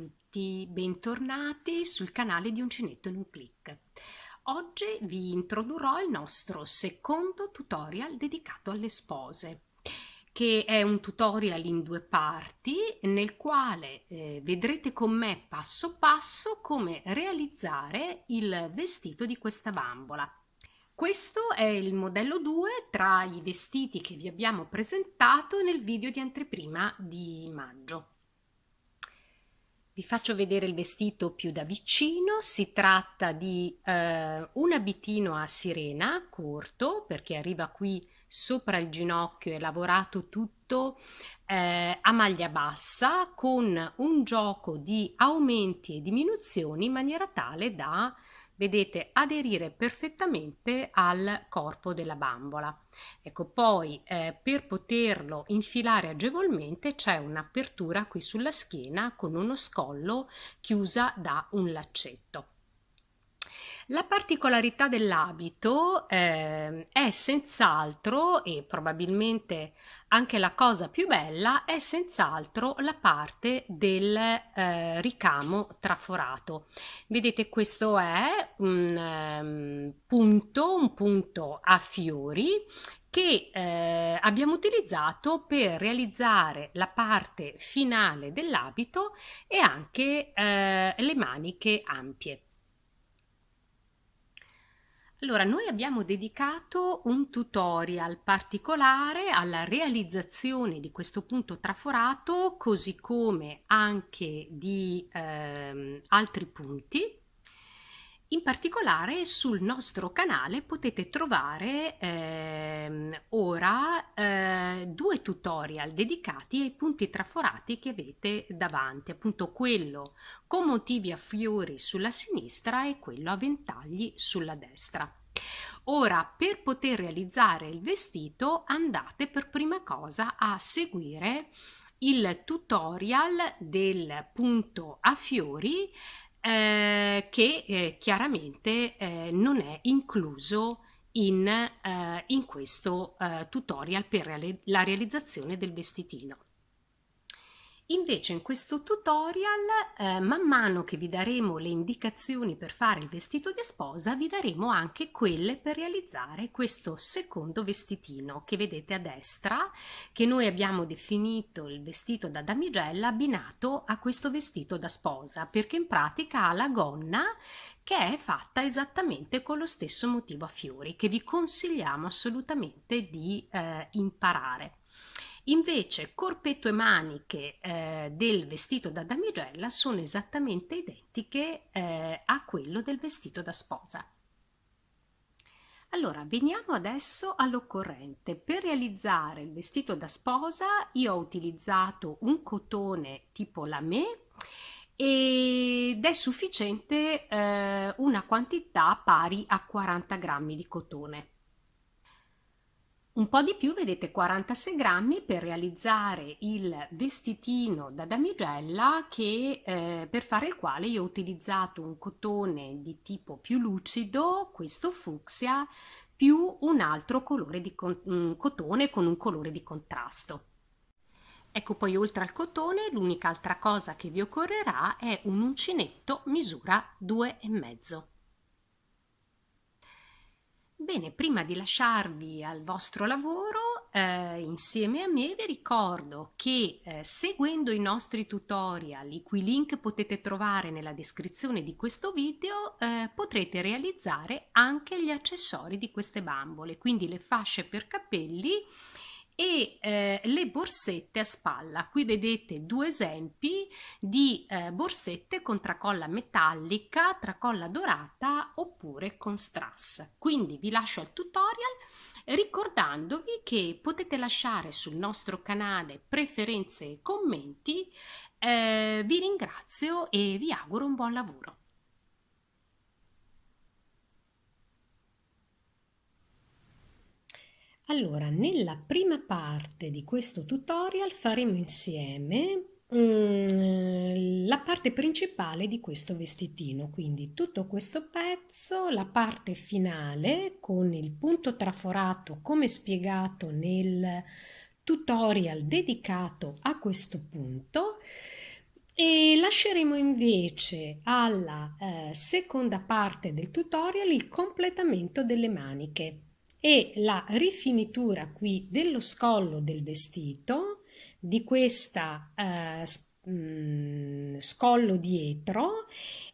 tutti, bentornati sul canale di Uncinetto in un clic. Oggi vi introdurrò il nostro secondo tutorial dedicato alle spose, che è un tutorial in due parti nel quale vedrete con me passo passo come realizzare il vestito di questa bambola. Questo è il modello 2 tra i vestiti che vi abbiamo presentato nel video di anteprima di maggio. Vi faccio vedere il vestito più da vicino. Si tratta di un abitino a sirena corto, perché arriva qui sopra il ginocchio, è lavorato tutto a maglia bassa, con un gioco di aumenti e diminuzioni in maniera tale da, vedete, aderire perfettamente al corpo della bambola. Ecco, poi per poterlo infilare agevolmente c'è un'apertura qui sulla schiena con uno scollo chiusa da un laccetto. La particolarità dell'abito è senz'altro, e probabilmente anche la cosa più bella, è senz'altro la parte del ricamo traforato. Vedete, questo è un punto a fiori che abbiamo utilizzato per realizzare la parte finale dell'abito e anche le maniche ampie. Allora, noi abbiamo dedicato un tutorial particolare alla realizzazione di questo punto traforato, così come anche di altri punti. In particolare sul nostro canale potete trovare ora due tutorial dedicati ai punti traforati che avete davanti, appunto quello con motivi a fiori sulla sinistra e quello a ventagli sulla destra. Ora, per poter realizzare il vestito, andate per prima cosa a seguire il tutorial del punto a fiori che chiaramente non è incluso in questo tutorial per la realizzazione del vestitino. Invece in questo tutorial, man mano che vi daremo le indicazioni per fare il vestito di sposa, vi daremo anche quelle per realizzare questo secondo vestitino che vedete a destra, che noi abbiamo definito il vestito da damigella abbinato a questo vestito da sposa, perché in pratica ha la gonna che è fatta esattamente con lo stesso motivo a fiori, che vi consigliamo assolutamente di imparare. Invece corpetto e maniche del vestito da damigella sono esattamente identiche a quello del vestito da sposa. Allora, veniamo adesso all'occorrente. Per realizzare il vestito da sposa io ho utilizzato un cotone tipo lamé ed è sufficiente una quantità pari a 40 grammi di cotone. Un po' di più, vedete, 46 grammi per realizzare il vestitino da damigella per fare il quale io ho utilizzato un cotone di tipo più lucido, questo fucsia, più un altro colore di cotone con un colore di contrasto. Ecco, poi oltre al cotone l'unica altra cosa che vi occorrerà è un uncinetto misura 2,5. Bene, prima di lasciarvi al vostro lavoro, insieme a me vi ricordo che seguendo i nostri tutorial, i cui link potete trovare nella descrizione di questo video, potrete realizzare anche gli accessori di queste bambole, quindi le fasce per capelli e le borsette a spalla. Qui vedete due esempi di borsette con tracolla metallica, tracolla dorata oppure con strass. Quindi vi lascio al tutorial ricordandovi che potete lasciare sul nostro canale preferenze e commenti. Vi ringrazio e vi auguro un buon lavoro. Allora, nella prima parte di questo tutorial faremo insieme la parte principale di questo vestitino, quindi tutto questo pezzo, la parte finale con il punto traforato come spiegato nel tutorial dedicato a questo punto E lasceremo invece alla seconda parte del tutorial il completamento delle maniche e la rifinitura qui dello scollo del vestito, di questa scollo dietro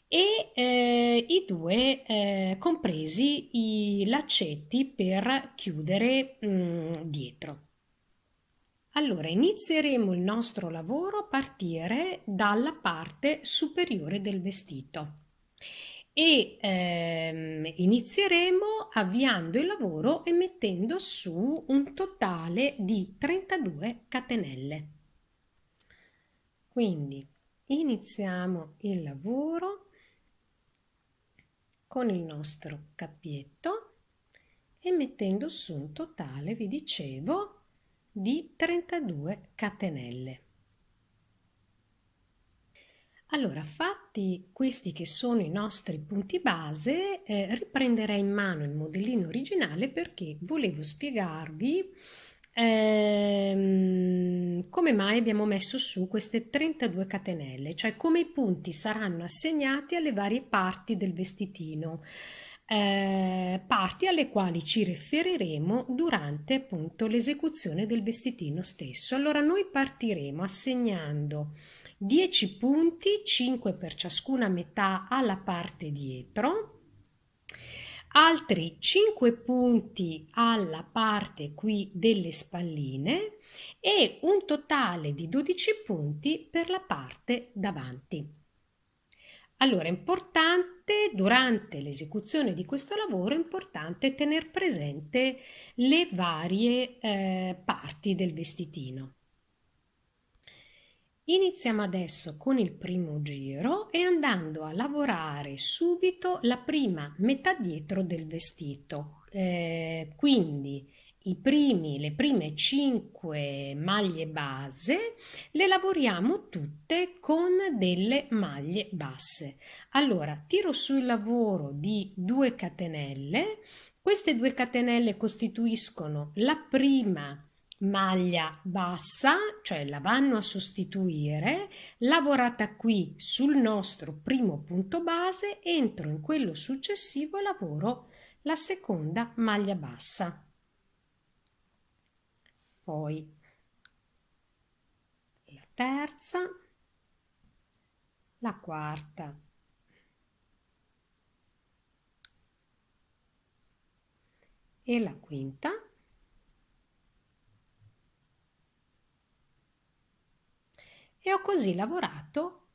e i due compresi i laccetti per chiudere dietro. Allora, inizieremo il nostro lavoro a partire dalla parte superiore del vestito e inizieremo avviando il lavoro e mettendo su un totale di 32 catenelle. Quindi iniziamo il lavoro con il nostro cappietto e mettendo su un totale, vi dicevo, di 32 catenelle. Allora, fatti questi che sono i nostri punti base, riprenderei in mano il modellino originale perché volevo spiegarvi come mai abbiamo messo su queste 32 catenelle, cioè come i punti saranno assegnati alle varie parti del vestitino, parti alle quali ci riferiremo durante appunto l'esecuzione del vestitino stesso. Allora noi partiremo assegnando 10 punti, 5 per ciascuna metà alla parte dietro, altri 5 punti alla parte qui delle spalline e un totale di 12 punti per la parte davanti. Allora, è importante, durante l'esecuzione di questo lavoro, è importante tenere presente le varie parti del vestitino. Iniziamo adesso con il primo giro e andando a lavorare subito la prima metà dietro del vestito. Quindi le prime 5 maglie base le lavoriamo tutte con delle maglie basse. Allora, tiro su il lavoro di 2 catenelle. Queste 2 catenelle costituiscono la prima maglia bassa, cioè la vanno a sostituire, lavorata qui sul nostro primo punto base, entro in quello successivo e lavoro la seconda maglia bassa. Poi la terza, la quarta e la quinta. E ho così lavorato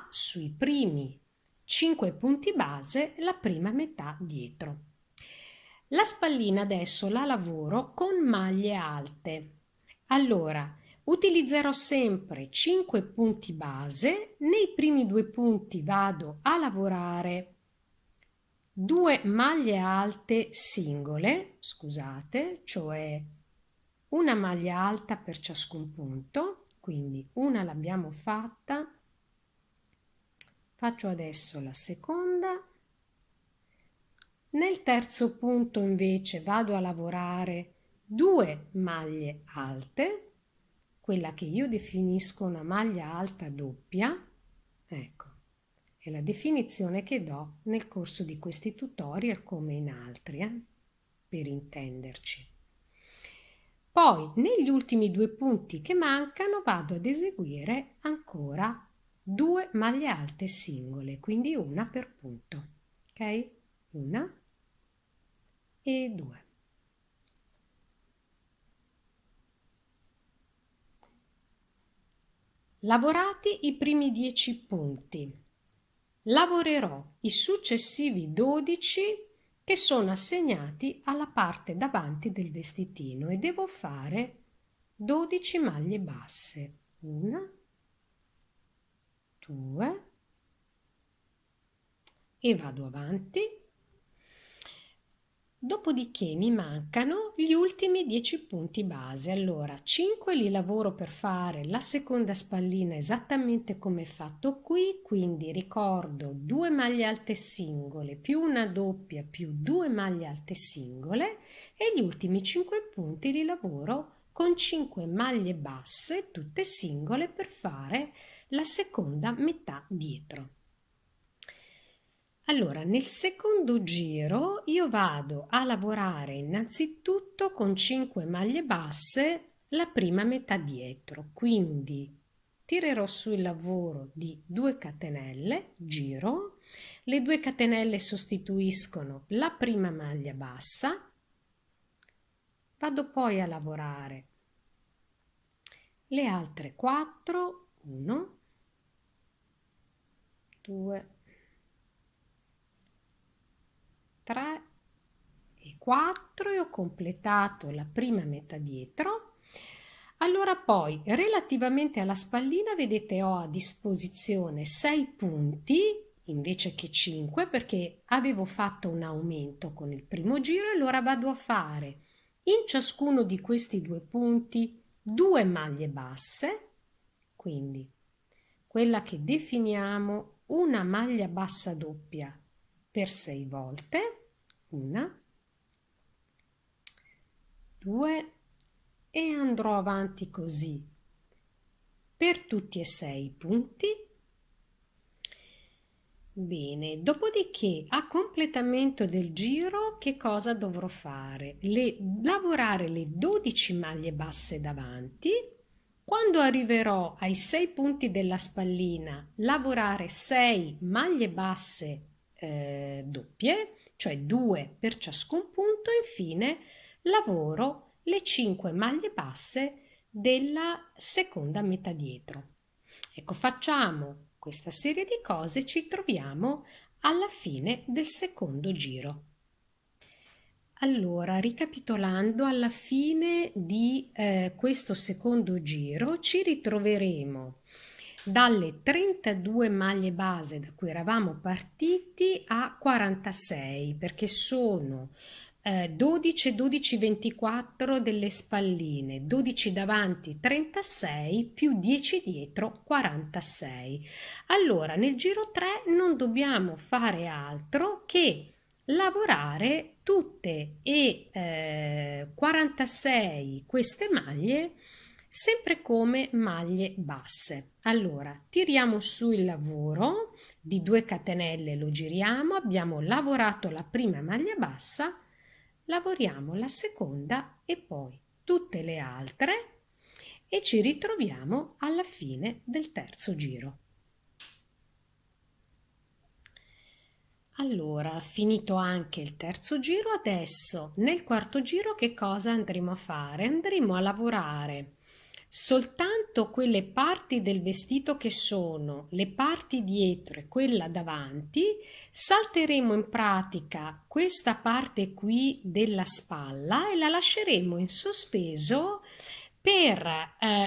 sui primi 5 punti base la prima metà dietro. La spallina adesso la lavoro con maglie alte. Allora, utilizzerò sempre 5 punti base, nei primi 2 punti vado a lavorare 2 maglie alte singole, scusate, cioè una maglia alta per ciascun punto, quindi una l'abbiamo fatta, faccio adesso la seconda. Nel terzo punto invece vado a lavorare 2 maglie alte, quella che io definisco una maglia alta doppia, ecco, è la definizione che do nel corso di questi tutorial come in altri, per intenderci. Poi negli ultimi 2 punti che mancano vado ad eseguire ancora 2 maglie alte singole, quindi una per punto, ok? Una e 2. Lavorati i primi 10 punti, lavorerò i successivi 12 che sono assegnati alla parte davanti del vestitino e devo fare 12 maglie basse. 1, 2 e vado avanti. Dopodiché mi mancano gli ultimi 10 punti base. Allora 5 li lavoro per fare la seconda spallina esattamente come è fatto qui, quindi ricordo 2 maglie alte singole più una doppia più 2 maglie alte singole e gli ultimi 5 punti li lavoro con 5 maglie basse tutte singole per fare la seconda metà dietro. Allora, nel secondo giro io vado a lavorare innanzitutto con 5 maglie basse la prima metà dietro, quindi tirerò su il lavoro di 2 catenelle, giro, le 2 catenelle sostituiscono la prima maglia bassa, vado poi a lavorare le altre 4, 1, 2, 3 e 4 e ho completato la prima metà dietro. Allora poi relativamente alla spallina vedete ho a disposizione 6 punti invece che 5 perché avevo fatto un aumento con il primo giro e allora vado a fare in ciascuno di questi 2 punti 2 maglie basse, quindi quella che definiamo una maglia bassa doppia per 6 volte, 1, 2 e andrò avanti così per tutti e 6 i punti. Bene, dopodiché a completamento del giro che cosa dovrò fare? Lavorare le 12 maglie basse davanti. Quando arriverò ai 6 punti della spallina, lavorare 6 maglie basse doppie, cioè 2 per ciascun punto, e infine lavoro le 5 maglie basse della seconda metà dietro. Ecco, facciamo questa serie di cose, ci troviamo alla fine del secondo giro. Allora, ricapitolando, alla fine di questo secondo giro ci ritroveremo dalle 32 maglie base da cui eravamo partiti a 46, perché sono 12, 12, 24 delle spalline, 12 davanti 36 più 10 dietro 46. Allora, nel giro 3 non dobbiamo fare altro che lavorare tutte e 46 queste maglie sempre come maglie basse. Allora tiriamo su il lavoro di 2 catenelle, lo giriamo, abbiamo lavorato la prima maglia bassa, lavoriamo la seconda e poi tutte le altre e ci ritroviamo alla fine del terzo giro. Allora, finito anche il terzo giro, adesso nel quarto giro che cosa andremo a fare? Andremo a lavorare soltanto quelle parti del vestito che sono le parti dietro e quella davanti, salteremo in pratica questa parte qui della spalla e la lasceremo in sospeso per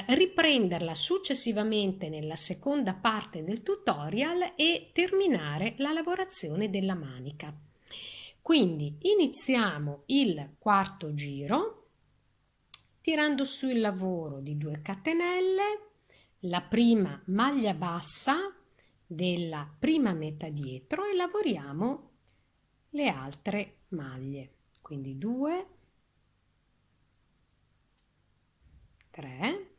riprenderla successivamente nella seconda parte del tutorial e terminare la lavorazione della manica. Quindi iniziamo il quarto giro tirando su il lavoro di 2 catenelle, la prima maglia bassa della prima metà dietro e lavoriamo le altre maglie. Quindi 2, 3,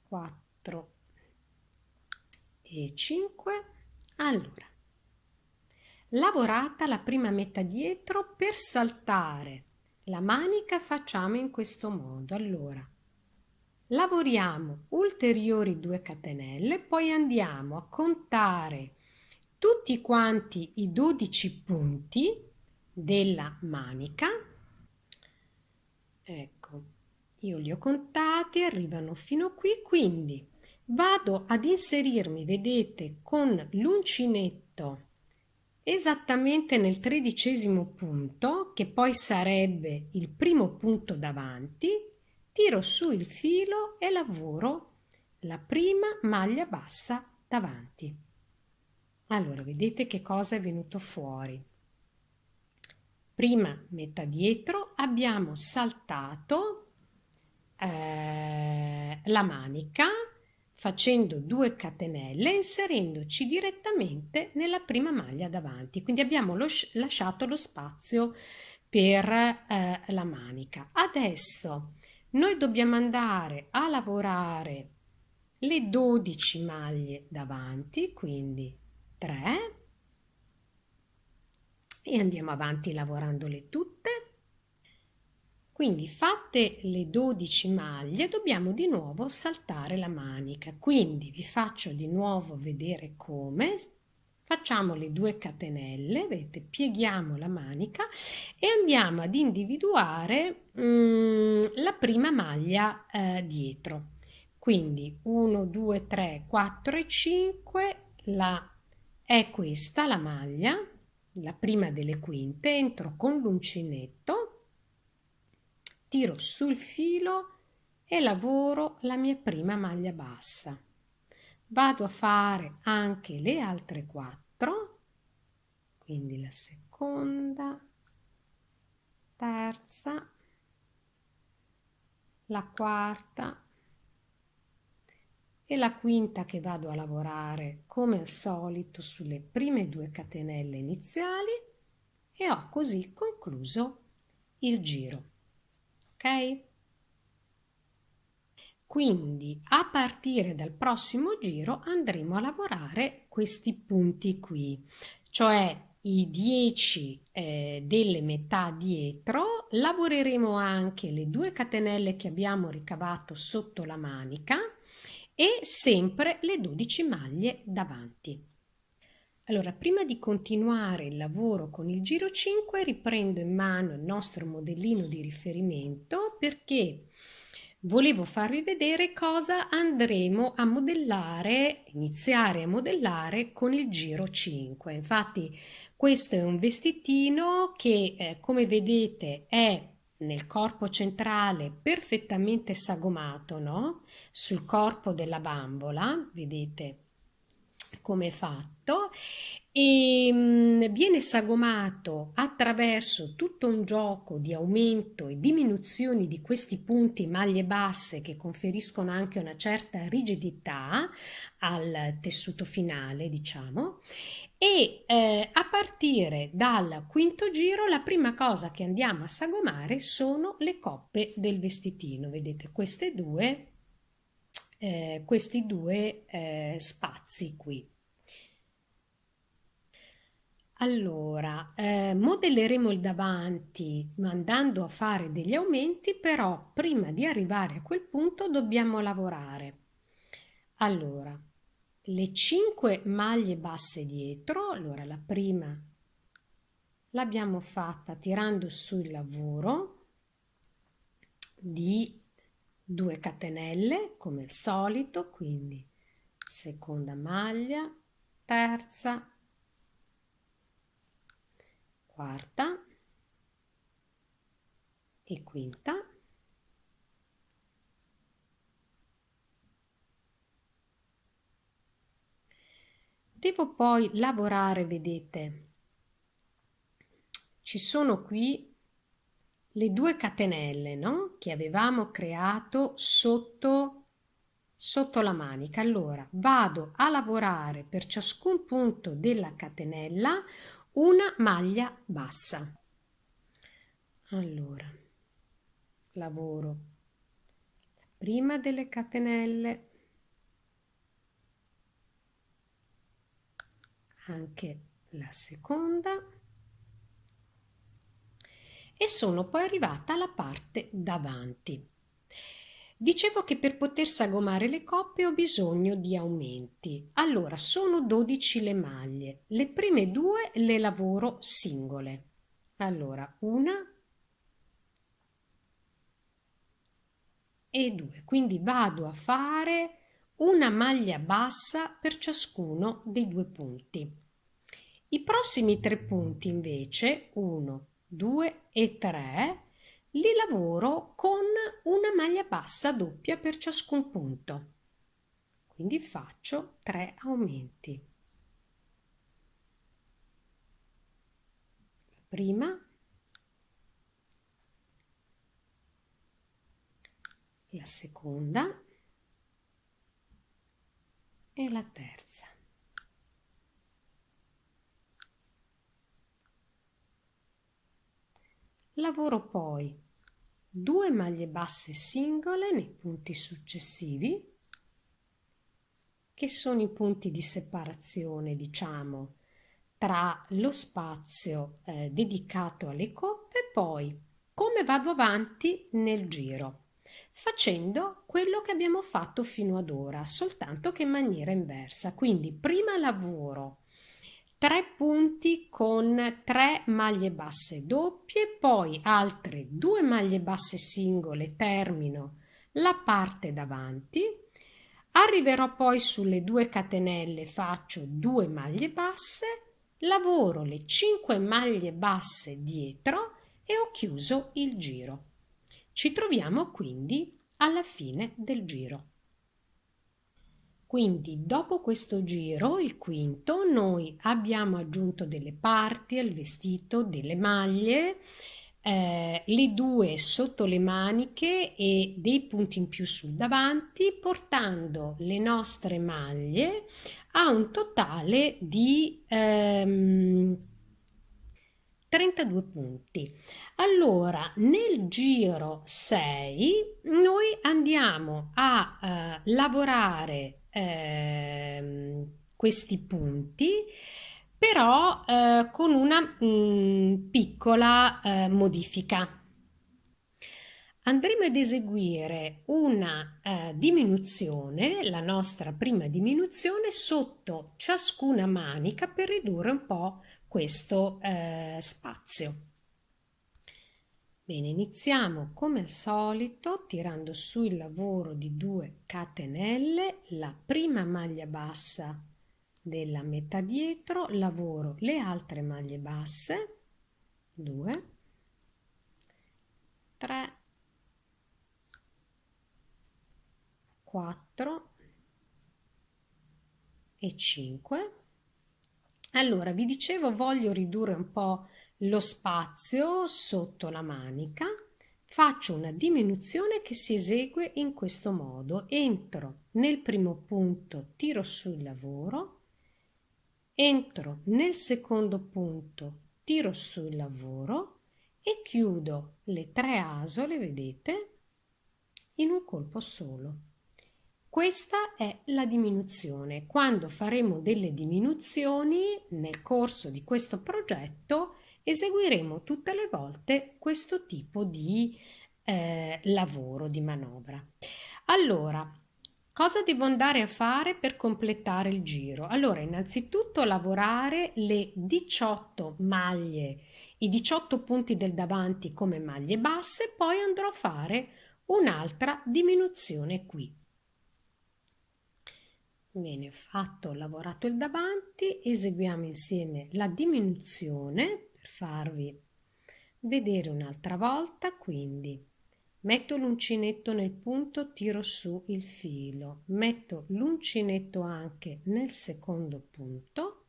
4 e 5. Allora, lavorata la prima metà dietro, per saltare la manica facciamo in questo modo. Allora, lavoriamo ulteriori 2 catenelle, poi andiamo a contare tutti quanti i 12 punti della manica. Ecco, io li ho contati, arrivano fino qui, quindi vado ad inserirmi, vedete, con l'uncinetto esattamente nel 13° punto, che poi sarebbe il primo punto davanti, tiro su il filo e lavoro la prima maglia bassa davanti. Allora, vedete che cosa è venuto fuori. Prima metà dietro abbiamo saltato la manica facendo 2 catenelle e inserendoci direttamente nella prima maglia davanti, quindi abbiamo lasciato lo spazio per la manica. Adesso noi dobbiamo andare a lavorare le 12 maglie davanti, quindi 3, e andiamo avanti lavorandole tutte. Quindi fatte le 12 maglie dobbiamo di nuovo saltare la manica, quindi vi faccio di nuovo vedere come. Facciamo le 2 catenelle, vedete, pieghiamo la manica e andiamo ad individuare la prima maglia dietro. Quindi 1, 2, 3, 4 e 5, è questa la maglia, la prima delle quinte, entro con l'uncinetto, tiro sul filo e lavoro la mia prima maglia bassa. Vado a fare anche le altre 4, quindi la seconda, terza, la quarta e la quinta, che vado a lavorare come al solito sulle prime 2 catenelle iniziali, e ho così concluso il giro. Ok? Quindi a partire dal prossimo giro andremo a lavorare questi punti qui, cioè i 10 delle metà dietro. Lavoreremo anche le 2 catenelle che abbiamo ricavato sotto la manica e sempre le 12 maglie davanti. Allora, prima di continuare il lavoro con il giro 5, riprendo in mano il nostro modellino di riferimento, perché volevo farvi vedere cosa andremo a modellare, iniziare a modellare con il giro 5. Infatti questo è un vestitino che come vedete è nel corpo centrale perfettamente sagomato, no? Sul corpo della bambola, vedete come è fatto, e viene sagomato attraverso tutto un gioco di aumento e diminuzioni di questi punti maglie basse, che conferiscono anche una certa rigidità al tessuto finale, diciamo. E a partire dal quinto giro la prima cosa che andiamo a sagomare sono le coppe del vestitino. Vedete questi due spazi qui. Allora, modelleremo il davanti andando a fare degli aumenti, però prima di arrivare a quel punto dobbiamo lavorare. Allora, le 5 maglie basse dietro, allora la prima l'abbiamo fatta tirando sul lavoro di 2 catenelle come al solito, quindi seconda maglia, terza, quarta e quinta. Devo poi lavorare, vedete, ci sono qui le 2 catenelle, no? Che avevamo creato sotto la manica. Allora vado a lavorare per ciascun punto della catenella una maglia bassa. Allora lavoro la prima delle catenelle, anche la seconda, e sono poi arrivata alla parte davanti. Dicevo che per poter sagomare le coppie ho bisogno di aumenti. Allora, sono 12 le maglie. Le prime 2 le lavoro singole. Allora, 1 e 2. Quindi vado a fare una maglia bassa per ciascuno dei 2 punti. I prossimi 3 punti invece, 1, 2 e 3, li lavoro con una maglia bassa doppia per ciascun punto. Quindi faccio 3 aumenti. La prima, la seconda e la terza. lavoro poi 2 maglie basse singole nei punti successivi, che sono i punti di separazione, diciamo, tra lo spazio dedicato alle coppe. Poi come vado avanti nel giro? Facendo quello che abbiamo fatto fino ad ora, soltanto che in maniera inversa. Quindi prima lavoro 3 punti con 3 maglie basse doppie, poi altre 2 maglie basse singole, termino la parte davanti. Arriverò poi sulle 2 catenelle, faccio 2 maglie basse, lavoro le 5 maglie basse dietro e ho chiuso il giro. Ci troviamo quindi alla fine del giro. Quindi dopo questo giro, il quinto, noi abbiamo aggiunto delle parti al vestito, delle maglie, le 2 sotto le maniche e dei punti in più sul davanti, portando le nostre maglie a un totale di 32 punti. Allora, nel giro 6 noi andiamo a lavorare questi punti, però con una piccola modifica. Andremo ad eseguire una diminuzione, la nostra prima diminuzione, sotto ciascuna manica per ridurre un po' questo spazio. Bene, iniziamo come al solito tirando su il lavoro di 2 catenelle, la prima maglia bassa della metà dietro, lavoro le altre maglie basse, 2, 3, 4 e 5. Allora, vi dicevo, voglio ridurre un po' lo spazio sotto la manica. Faccio una diminuzione che si esegue in questo modo. Entro nel primo punto, tiro su il lavoro, entro nel secondo punto, tiro su il lavoro e chiudo le 3 asole, vedete, in un colpo solo. Questa è la diminuzione. Quando faremo delle diminuzioni nel corso di questo progetto, eseguiremo tutte le volte questo tipo di lavoro, di manovra. Allora, cosa devo andare a fare per completare il giro? Allora, innanzitutto lavorare le 18 maglie, i 18 punti del davanti come maglie basse, poi andrò a fare un'altra diminuzione qui. Bene, fatto, ho lavorato il davanti, eseguiamo insieme la diminuzione per farvi vedere un'altra volta. Quindi metto l'uncinetto nel punto, tiro su il filo, metto l'uncinetto anche nel secondo punto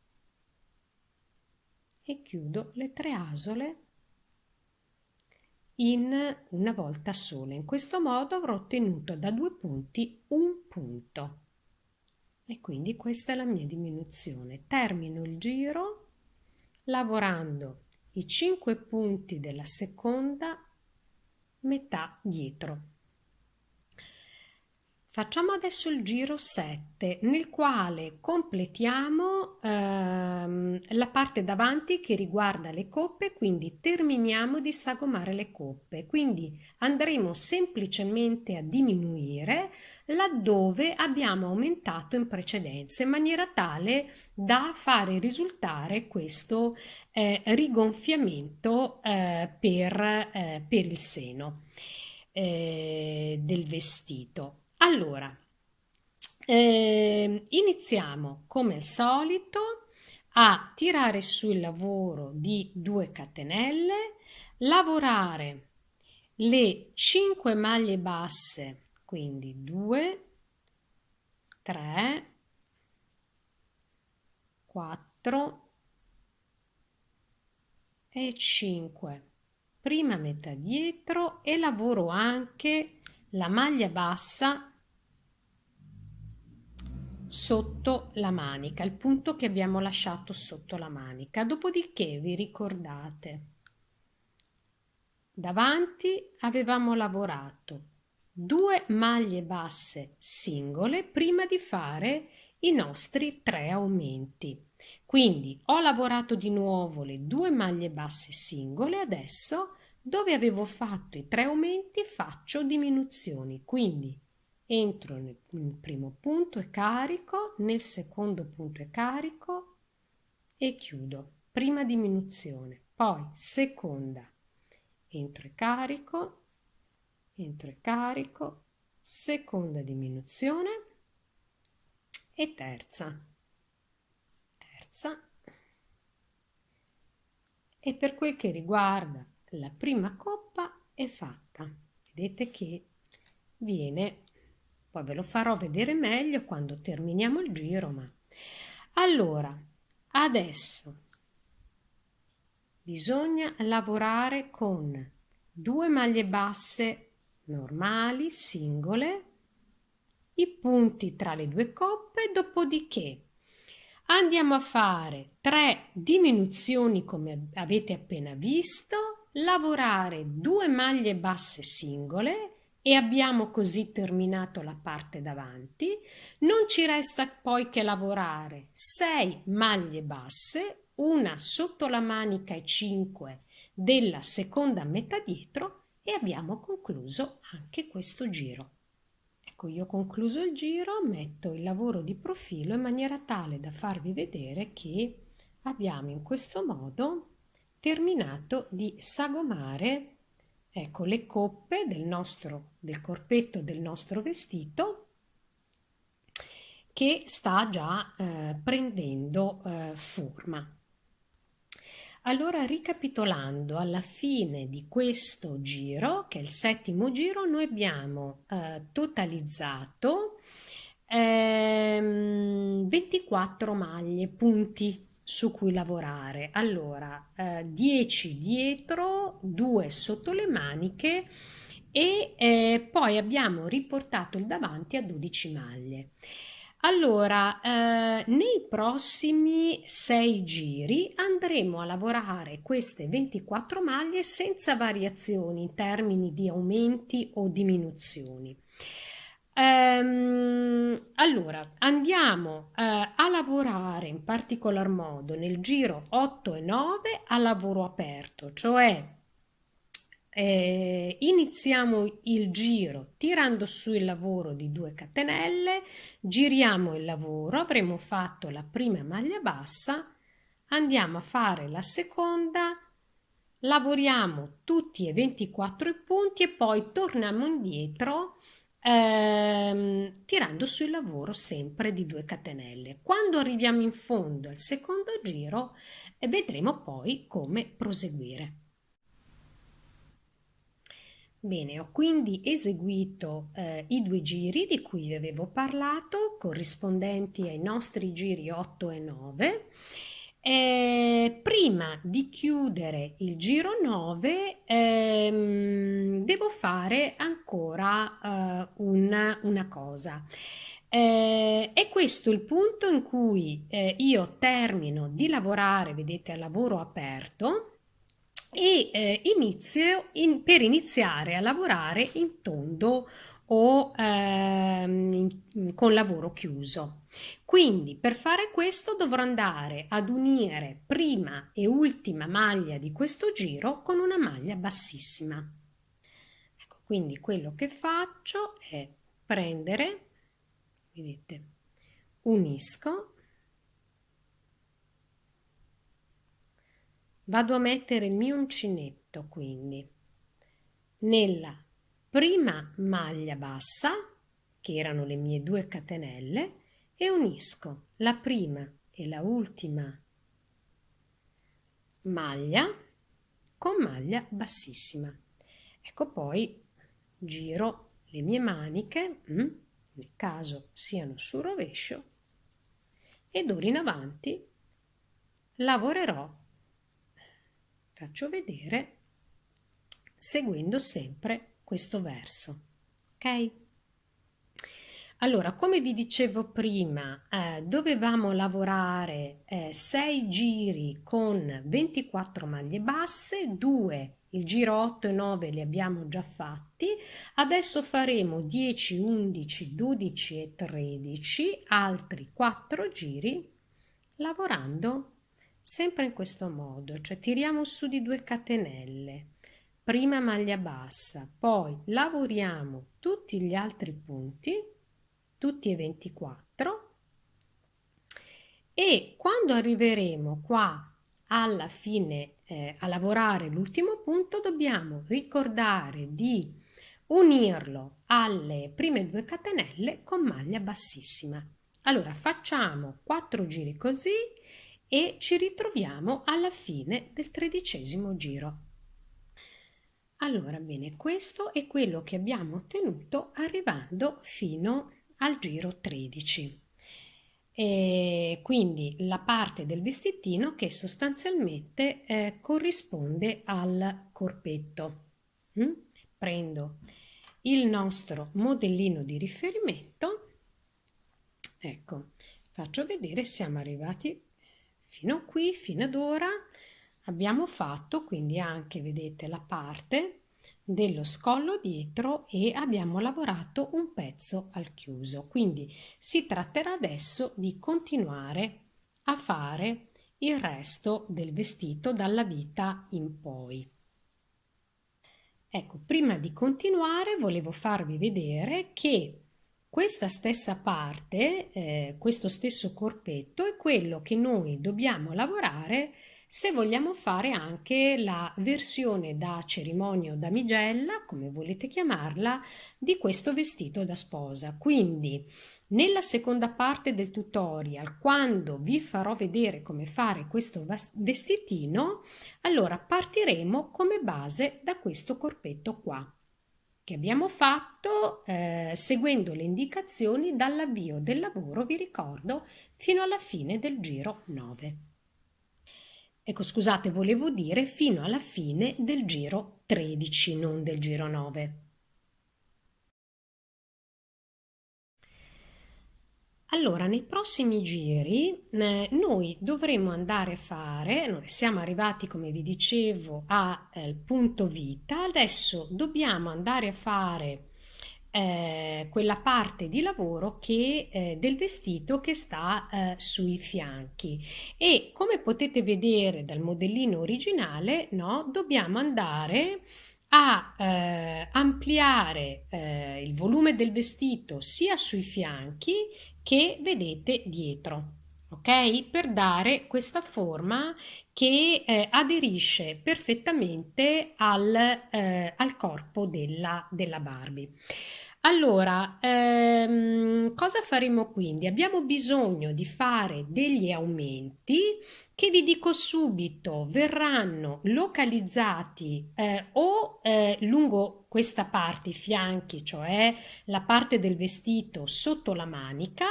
e chiudo le 3 asole in una volta sola. In questo modo avrò ottenuto da 2 punti un punto. E quindi questa è la mia diminuzione. Termino il giro lavorando i 5 punti della seconda metà dietro. Facciamo adesso il giro 7, nel quale completiamo la parte davanti che riguarda le coppe, quindi terminiamo di sagomare le coppe. Quindi andremo semplicemente a diminuire laddove abbiamo aumentato in precedenza, in maniera tale da fare risultare questo rigonfiamento per il seno del vestito. Allora, iniziamo come al solito a tirare su il lavoro di 2 catenelle, lavorare le 5 maglie basse, quindi 2, 3, 4 e 5, prima metà dietro, e lavoro anche la maglia bassa sotto la manica, il punto che abbiamo lasciato sotto la manica. Dopodiché vi ricordate davanti avevamo lavorato 2 maglie basse singole prima di fare i nostri 3 aumenti. Quindi ho lavorato di nuovo le 2 maglie basse singole, adesso dove avevo fatto i 3 aumenti faccio diminuzioni, quindi entro nel primo punto e carico, nel secondo punto e carico e chiudo. Prima diminuzione, poi seconda, entro e carico, seconda diminuzione e terza. E per quel che riguarda la prima coppa è fatta. Vedete che viene, poi ve lo farò vedere meglio quando terminiamo il giro, ma allora adesso bisogna lavorare con 2 maglie basse normali, singole, i punti tra le 2 coppe, dopodiché andiamo a fare 3 diminuzioni come avete appena visto, lavorare 2 maglie basse singole e abbiamo così terminato la parte davanti. Non ci resta poi che lavorare 6 maglie basse, una sotto la manica e 5 della seconda metà dietro e abbiamo concluso anche questo giro. Ecco, io ho concluso il giro, metto il lavoro di profilo in maniera tale da farvi vedere che abbiamo in questo modo terminato di sagomare, ecco, le coppe del corpetto del nostro vestito che sta già prendendo forma. Allora, ricapitolando, alla fine di questo giro, che è il settimo giro, noi abbiamo totalizzato 24 maglie, punti su cui lavorare. Allora, 10 dietro, 2 sotto le maniche e poi abbiamo riportato il davanti a 12 maglie. Allora, nei prossimi 6 giri andremo a lavorare queste 24 maglie senza variazioni in termini di aumenti o diminuzioni. Allora, andiamo a lavorare in particolar modo nel giro 8 e 9 a lavoro aperto, cioè iniziamo il giro tirando su il lavoro di 2 catenelle, giriamo il lavoro, avremo fatto la prima maglia bassa, andiamo a fare la seconda, lavoriamo tutti e 24 i punti e poi torniamo indietro tirando su il lavoro sempre di 2 catenelle. Quando arriviamo in fondo al secondo giro vedremo poi come proseguire. Bene, ho quindi eseguito i 2 giri di cui vi avevo parlato, corrispondenti ai nostri giri 8 e 9. Prima di chiudere il giro 9 devo fare ancora una cosa. È questo il punto in cui io termino di lavorare, vedete, a lavoro aperto e per iniziare a lavorare in tondo o con lavoro chiuso. Quindi per fare questo dovrò andare ad unire prima e ultima maglia di questo giro con una maglia bassissima. Ecco, quindi quello che faccio è prendere, vedete, unisco, vado a mettere il mio uncinetto quindi nella prima maglia bassa, che erano le mie 2 catenelle, e unisco la prima e la ultima maglia con maglia bassissima. Ecco, poi giro le mie maniche, nel caso siano sul rovescio, e d'ora in avanti lavorerò, faccio vedere, seguendo sempre questo verso, ok? Allora, come vi dicevo prima, dovevamo lavorare 6 giri con 24 maglie basse, 2, il giro 8 e 9 li abbiamo già fatti, adesso faremo 10, 11, 12 e 13, altri 4 giri lavorando sempre in questo modo, cioè tiriamo su di 2 catenelle, prima maglia bassa, poi lavoriamo tutti gli altri punti, tutti e 24, e quando arriveremo qua alla fine a lavorare l'ultimo punto dobbiamo ricordare di unirlo alle prime 2 catenelle con maglia bassissima. Allora facciamo 4 giri così e ci ritroviamo alla fine del 13° giro. Allora, bene, questo è quello che abbiamo ottenuto arrivando fino al giro 13. E quindi la parte del vestitino che sostanzialmente corrisponde al corpetto. Prendo il nostro modellino di riferimento, ecco, faccio vedere, siamo arrivati fino a qui, fino ad ora abbiamo fatto quindi anche, vedete, la parte dello scollo dietro e abbiamo lavorato un pezzo al chiuso, quindi si tratterà adesso di continuare a fare il resto del vestito dalla vita in poi. Ecco, prima di continuare volevo farvi vedere che questa stessa parte, questo stesso corpetto è quello che noi dobbiamo lavorare se vogliamo fare anche la versione da cerimonia o damigella, come volete chiamarla, di questo vestito da sposa. Quindi nella seconda parte del tutorial, quando vi farò vedere come fare questo vestitino, allora partiremo come base da questo corpetto qua, che abbiamo fatto seguendo le indicazioni dall'avvio del lavoro, vi ricordo, fino alla fine del giro 9. Ecco, scusate, volevo dire fino alla fine del giro 13, non del giro 9. Allora, nei prossimi giri noi dovremo andare a fare, noi siamo arrivati, come vi dicevo, al punto vita, adesso dobbiamo andare a fare quella parte di lavoro del vestito che sta sui fianchi, e come potete vedere dal modellino originale, no, dobbiamo andare a ampliare il volume del vestito sia sui fianchi che vedete dietro, ok? Per dare questa forma che aderisce perfettamente al corpo della Barbie. Allora, cosa faremo quindi? Abbiamo bisogno di fare degli aumenti che vi dico subito verranno localizzati o lungo questa parte, i fianchi, cioè la parte del vestito sotto la manica,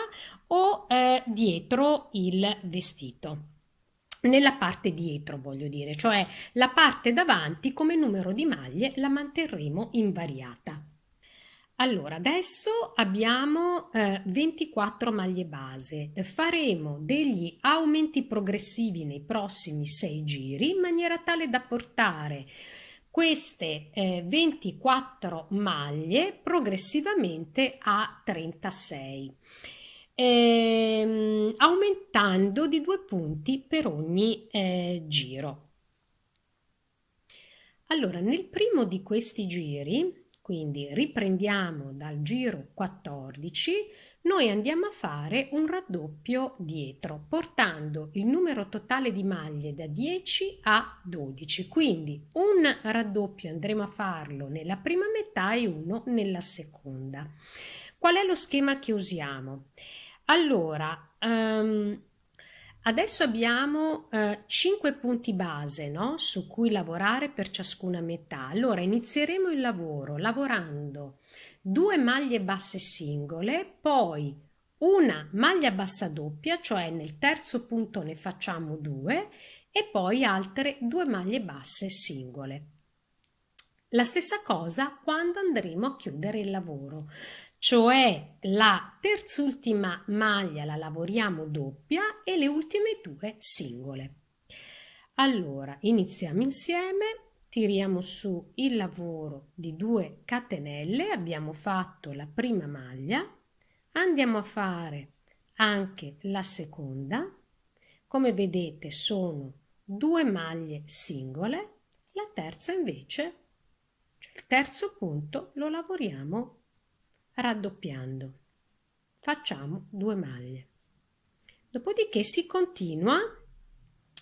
o dietro il vestito. Nella parte dietro, voglio dire, cioè la parte davanti come numero di maglie la manterremo invariata. Allora, adesso abbiamo 24 maglie base, faremo degli aumenti progressivi nei prossimi 6 giri in maniera tale da portare queste 24 maglie progressivamente a 36, aumentando di 2 punti per ogni giro. Allora, nel primo di questi giri, quindi riprendiamo dal giro 14, noi andiamo a fare un raddoppio dietro, portando il numero totale di maglie da 10 a 12. Quindi un raddoppio andremo a farlo nella prima metà e uno nella seconda. Qual è lo schema che usiamo? Allora, adesso abbiamo 5 punti base, no? Su cui lavorare per ciascuna metà. Allora inizieremo il lavoro lavorando 2 maglie basse singole, poi una maglia bassa doppia, cioè nel terzo punto ne facciamo 2 e poi altre 2 maglie basse singole. La stessa cosa quando andremo a chiudere il lavoro. cioè la terzultima maglia la lavoriamo doppia e le ultime due singole. Allora, iniziamo insieme, tiriamo su il lavoro di 2 catenelle, abbiamo fatto la prima maglia, andiamo a fare anche la seconda. Come vedete sono 2 maglie singole, la terza invece, cioè il terzo punto, lo lavoriamo raddoppiando. Facciamo 2 maglie. Dopodiché si continua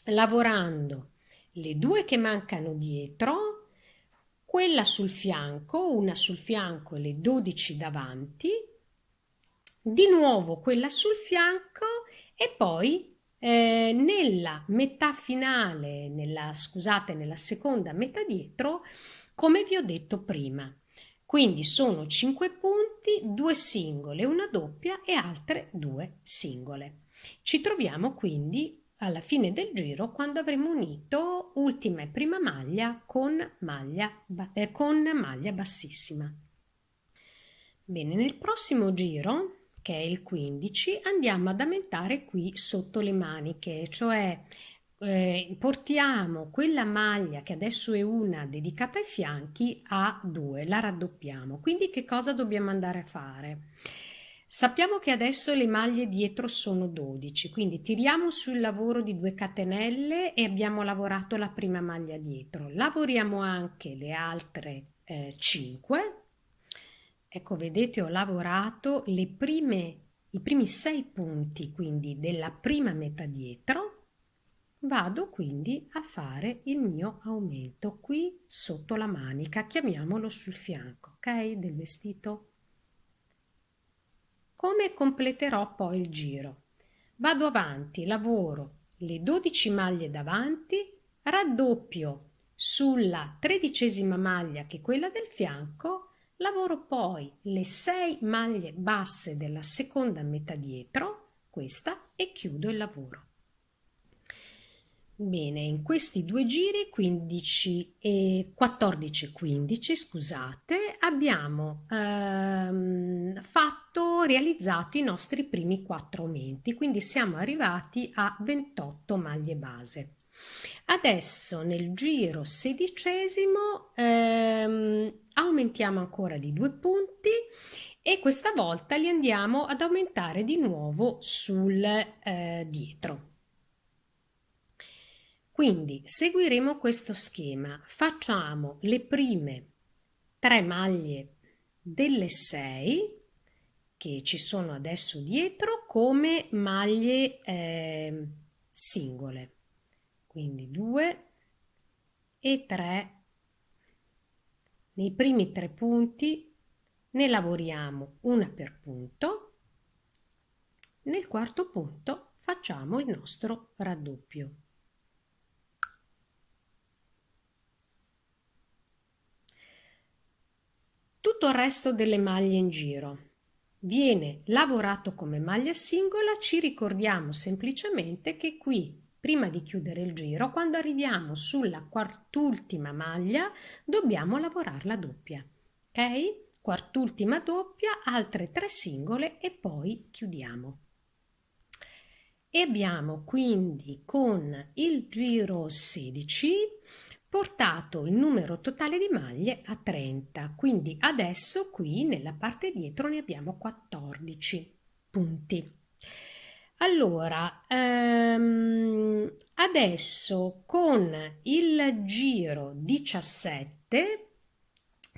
lavorando le 2 che mancano dietro, quella sul fianco, una sul fianco e le 12 davanti, di nuovo quella sul fianco e poi nella metà finale, nella seconda metà dietro, come vi ho detto prima. Quindi sono 5 punti, 2 singole, una doppia e altre 2 singole. Ci troviamo quindi alla fine del giro quando avremo unito ultima e prima maglia con maglia bassissima. Bene, nel prossimo giro, che è il 15, andiamo ad aumentare qui sotto le maniche, cioè portiamo quella maglia che adesso è una dedicata ai fianchi a 2, la raddoppiamo. Quindi che cosa dobbiamo andare a fare? Sappiamo che adesso le maglie dietro sono 12, quindi tiriamo sul lavoro di 2 catenelle e abbiamo lavorato la prima maglia dietro. Lavoriamo anche le altre 5. Ecco, vedete, ho lavorato i primi 6 punti, quindi della prima metà dietro. Vado quindi a fare il mio aumento qui sotto la manica, chiamiamolo sul fianco, ok, del vestito. Come completerò poi il giro? Vado avanti, lavoro le 12 maglie davanti, raddoppio sulla 13ª maglia che è quella del fianco, lavoro poi le 6 maglie basse della seconda metà dietro, questa, e chiudo il lavoro. Bene, in questi due giri 15 e 14 e 15, scusate, abbiamo realizzato i nostri primi 4 aumenti, quindi siamo arrivati a 28 maglie base. Adesso nel giro sedicesimo aumentiamo ancora di 2 punti e questa volta li andiamo ad aumentare di nuovo sul dietro. Quindi seguiremo questo schema, facciamo le prime 3 maglie delle 6 che ci sono adesso dietro come maglie singole, quindi 2 e 3, nei primi 3 punti ne lavoriamo una per punto, nel quarto punto facciamo il nostro raddoppio. Tutto il resto delle maglie in giro viene lavorato come maglia singola, ci ricordiamo semplicemente che qui, prima di chiudere il giro, quando arriviamo sulla quart'ultima maglia, dobbiamo lavorarla doppia, ok? Quart'ultima doppia, altre 3 singole e poi chiudiamo. E abbiamo quindi con il giro 16 portato il numero totale di maglie a 30, quindi adesso qui nella parte dietro ne abbiamo 14 punti. Allora, adesso con il giro 17,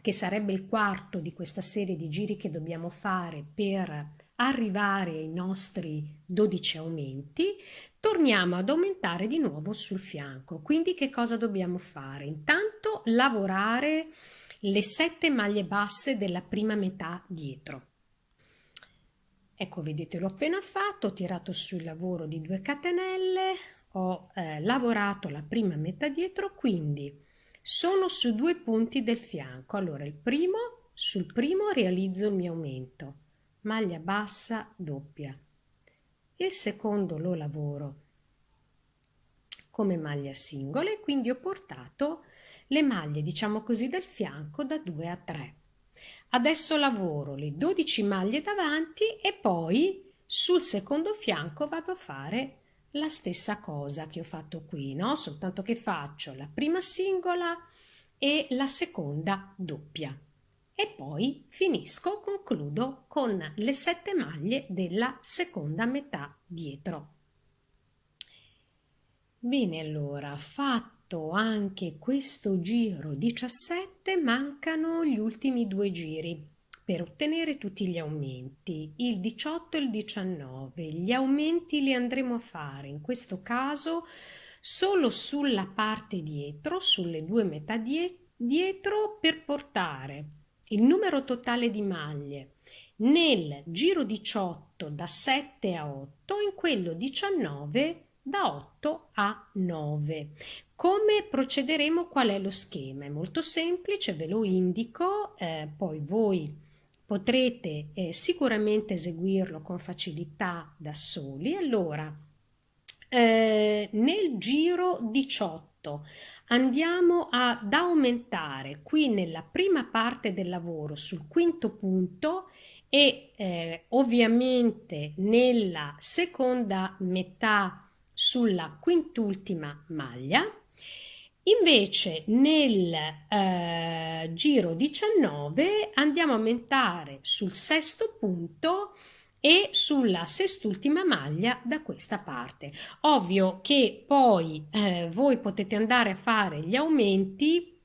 che sarebbe il quarto di questa serie di giri che dobbiamo fare per arrivare ai nostri 12 aumenti, torniamo ad aumentare di nuovo sul fianco. Quindi che cosa dobbiamo fare? Intanto lavorare le 7 maglie basse della prima metà dietro. Ecco, vedete, l'ho appena fatto, ho tirato sul lavoro di 2 catenelle, ho lavorato la prima metà dietro, quindi sono su 2 punti del fianco. Allora, sul primo realizzo il mio aumento, maglia bassa doppia. Il secondo lo lavoro come maglia singola e quindi ho portato le maglie, diciamo così, del fianco da 2 a 3. Adesso lavoro le 12 maglie davanti e poi sul secondo fianco vado a fare la stessa cosa che ho fatto qui, no? Soltanto che faccio la prima singola e la seconda doppia. E poi finisco, concludo con le 7 maglie della seconda metà dietro. Bene, allora, fatto anche questo giro 17, mancano gli ultimi 2 giri per ottenere tutti gli aumenti, il 18 e il 19. Gli aumenti li andremo a fare in questo caso solo sulla parte dietro, sulle 2 metà dietro, per portare il numero totale di maglie nel giro 18 da 7 a 8, in quello 19 da 8 a 9. Come procederemo? Qual è lo schema? È molto semplice, ve lo indico, poi voi potrete sicuramente eseguirlo con facilità da soli. Allora, nel giro 18 andiamo ad aumentare qui nella prima parte del lavoro sul quinto punto e ovviamente nella seconda metà sulla quintultima maglia. Invece nel giro 19 andiamo a aumentare sul sesto punto e sulla sest'ultima maglia da questa parte. Ovvio che poi voi potete andare a fare gli aumenti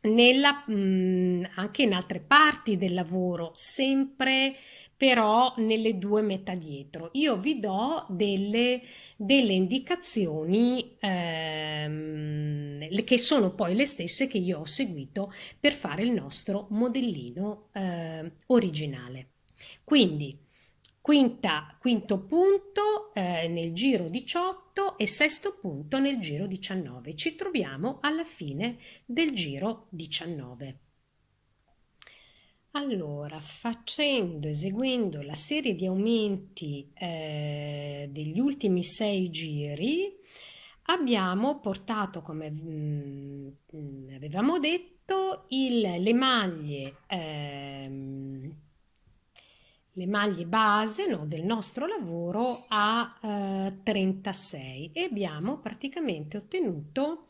anche in altre parti del lavoro, sempre però nelle 2 metà dietro. Io vi do delle indicazioni che sono poi le stesse che io ho seguito per fare il nostro modellino originale. Quindi quinto punto nel giro 18 e sesto punto nel giro 19. Ci troviamo alla fine del giro 19. Allora, eseguendo la serie di aumenti degli ultimi 6 giri, abbiamo portato, come avevamo detto, le maglie base, no, del nostro lavoro a 36 e abbiamo praticamente ottenuto,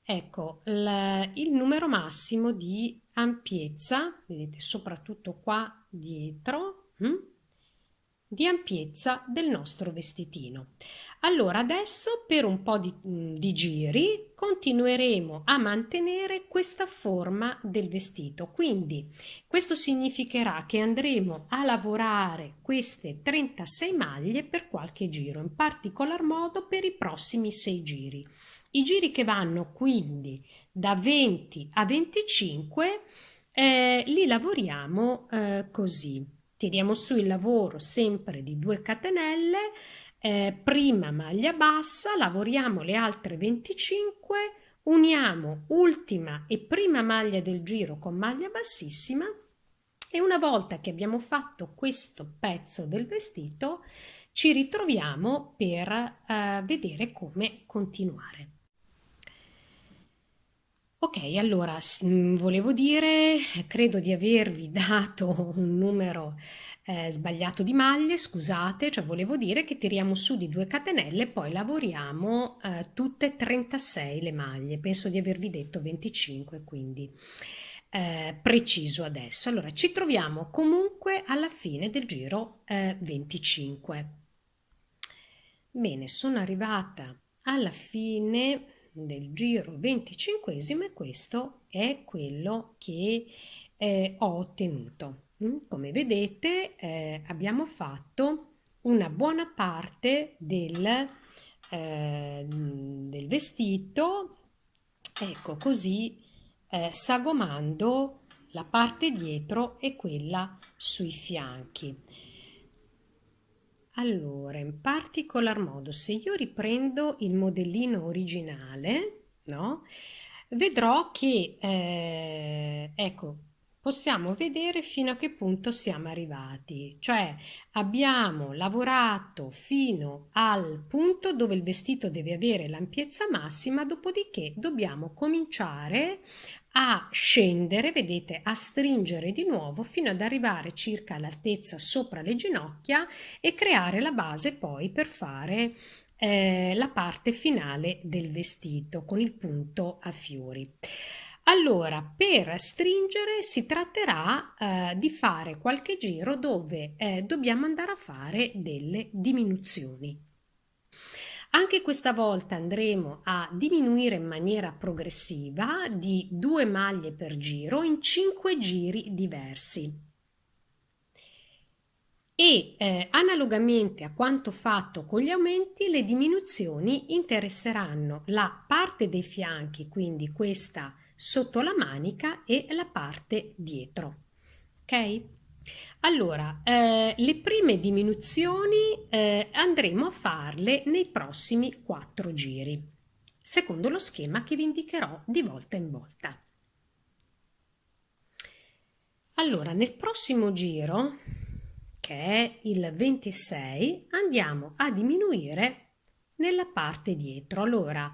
ecco, il numero massimo di ampiezza, vedete soprattutto qua dietro, di ampiezza del nostro vestitino. Allora adesso per un po' di giri continueremo a mantenere questa forma del vestito, quindi questo significherà che andremo a lavorare queste 36 maglie per qualche giro, in particolar modo per i prossimi 6 giri. I giri che vanno quindi da 20 a 25 li lavoriamo così. Tiriamo su il lavoro sempre di 2 catenelle, prima maglia bassa, lavoriamo le altre 25, uniamo ultima e prima maglia del giro con maglia bassissima e una volta che abbiamo fatto questo pezzo del vestito ci ritroviamo per vedere come continuare. Ok, allora volevo dire, credo di avervi dato un numero sbagliato di maglie, scusate, cioè volevo dire che tiriamo su di 2 catenelle e poi lavoriamo tutte 36 le maglie, penso di avervi detto 25, quindi preciso adesso. Allora ci troviamo comunque alla fine del giro 25. Bene, sono arrivata alla fine del giro 25esimo e questo è quello che ho ottenuto. Come vedete abbiamo fatto una buona parte del vestito, ecco così, sagomando la parte dietro e quella sui fianchi. Allora, in particolar modo, se io riprendo il modellino originale, no, vedrò che, ecco, possiamo vedere fino a che punto siamo arrivati. Cioè, abbiamo lavorato fino al punto dove il vestito deve avere l'ampiezza massima, dopodiché dobbiamo cominciare a scendere, vedete, a stringere di nuovo fino ad arrivare circa all'altezza sopra le ginocchia e creare la base poi per fare la parte finale del vestito con il punto a fiori. Allora, per stringere si tratterà di fare qualche giro dove dobbiamo andare a fare delle diminuzioni. Anche questa volta andremo a diminuire in maniera progressiva di 2 maglie per giro in 5 giri diversi. E analogamente a quanto fatto con gli aumenti, le diminuzioni interesseranno la parte dei fianchi, quindi questa sotto la manica e la parte dietro. Ok? Allora, le prime diminuzioni andremo a farle nei prossimi 4 giri, secondo lo schema che vi indicherò di volta in volta. Allora, nel prossimo giro, che è il 26, andiamo a diminuire nella parte dietro. Allora,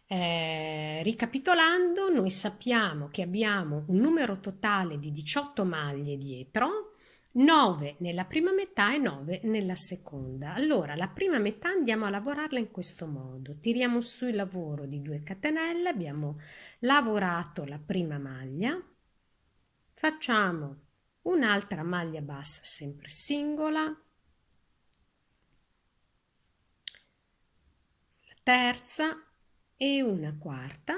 ricapitolando, noi sappiamo che abbiamo un numero totale di 18 maglie dietro, 9 nella prima metà e 9 nella seconda. Allora, la prima metà andiamo a lavorarla in questo modo. Tiriamo su il lavoro di 2 catenelle, abbiamo lavorato la prima maglia, facciamo un'altra maglia bassa sempre singola, la terza e una quarta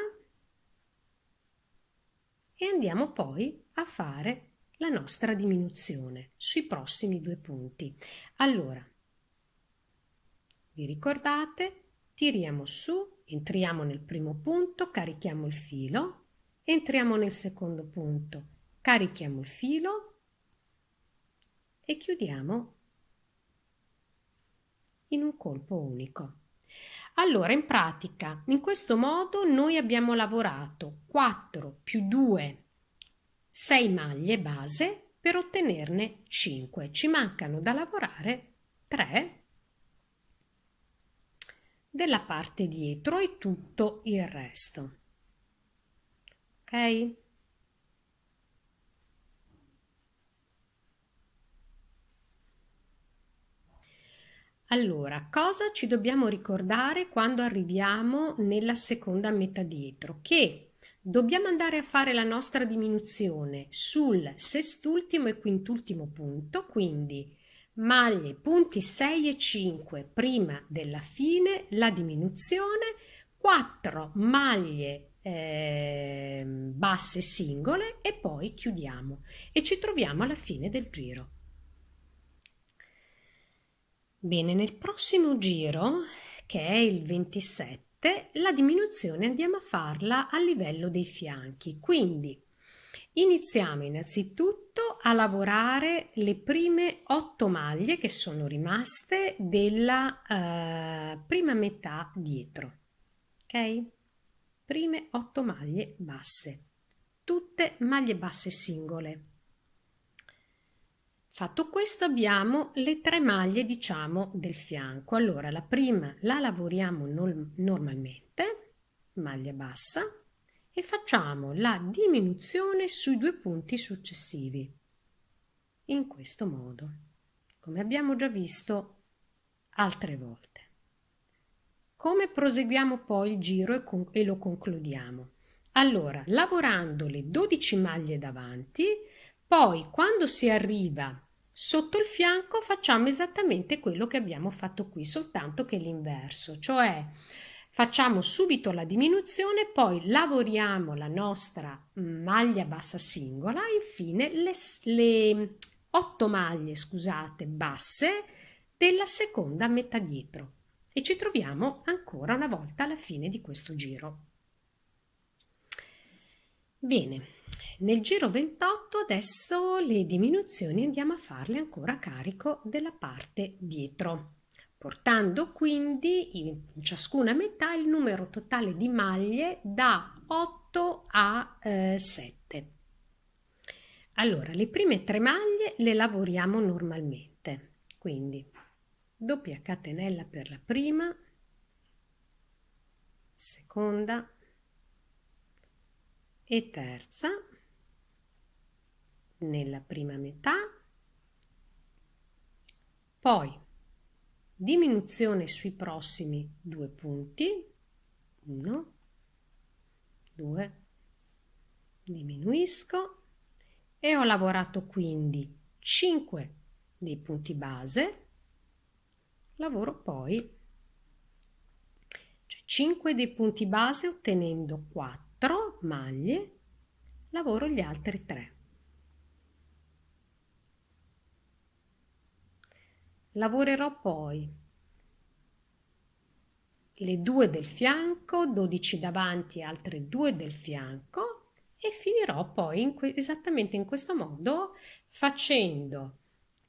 e andiamo poi a fare la nostra diminuzione sui prossimi 2 punti. Allora, vi ricordate? Tiriamo su, entriamo nel primo punto, carichiamo il filo, entriamo nel secondo punto, carichiamo il filo e chiudiamo in un colpo unico. Allora, in pratica, in questo modo noi abbiamo lavorato 4 più 2, 6 maglie base per ottenerne 5. Ci mancano da lavorare 3 della parte dietro e tutto il resto. Ok? Allora, cosa ci dobbiamo ricordare quando arriviamo nella seconda metà dietro? Che dobbiamo andare a fare la nostra diminuzione sul sest'ultimo e quintultimo punto, quindi maglie, punti 6 e 5 prima della fine, la diminuzione, 4 maglie basse singole e poi chiudiamo e ci troviamo alla fine del giro. Bene, nel prossimo giro, che è il 27, la diminuzione andiamo a farla a livello dei fianchi. Quindi iniziamo innanzitutto a lavorare le prime 8 maglie che sono rimaste della prima metà dietro. Ok? Prime 8 maglie basse, tutte maglie basse singole. Fatto questo abbiamo le 3 maglie, diciamo, del fianco. Allora, la prima la lavoriamo normalmente, maglia bassa, e facciamo la diminuzione sui 2 punti successivi, in questo modo, come abbiamo già visto altre volte. Come proseguiamo poi il giro e lo concludiamo? Allora, lavorando le 12 maglie davanti, poi quando si arriva sotto il fianco facciamo esattamente quello che abbiamo fatto qui, soltanto che l'inverso, cioè facciamo subito la diminuzione, poi lavoriamo la nostra maglia bassa singola, infine le 8 maglie, scusate, basse della seconda metà dietro e ci troviamo ancora una volta alla fine di questo giro. Bene, nel giro 28 adesso le diminuzioni andiamo a farle ancora a carico della parte dietro, portando quindi in ciascuna metà il numero totale di maglie da 8 a 7. Allora, le prime 3 maglie le lavoriamo normalmente, quindi doppia catenella per la prima, seconda e terza nella prima metà, poi diminuzione sui prossimi 2 punti, 1, 2, diminuisco e ho lavorato quindi 5 dei punti base, lavoro poi 5 dei punti base ottenendo 4 maglie, lavoro gli altri 3. Lavorerò poi le 2 del fianco, 12 davanti, altre 2 del fianco e finirò poi esattamente in questo modo facendo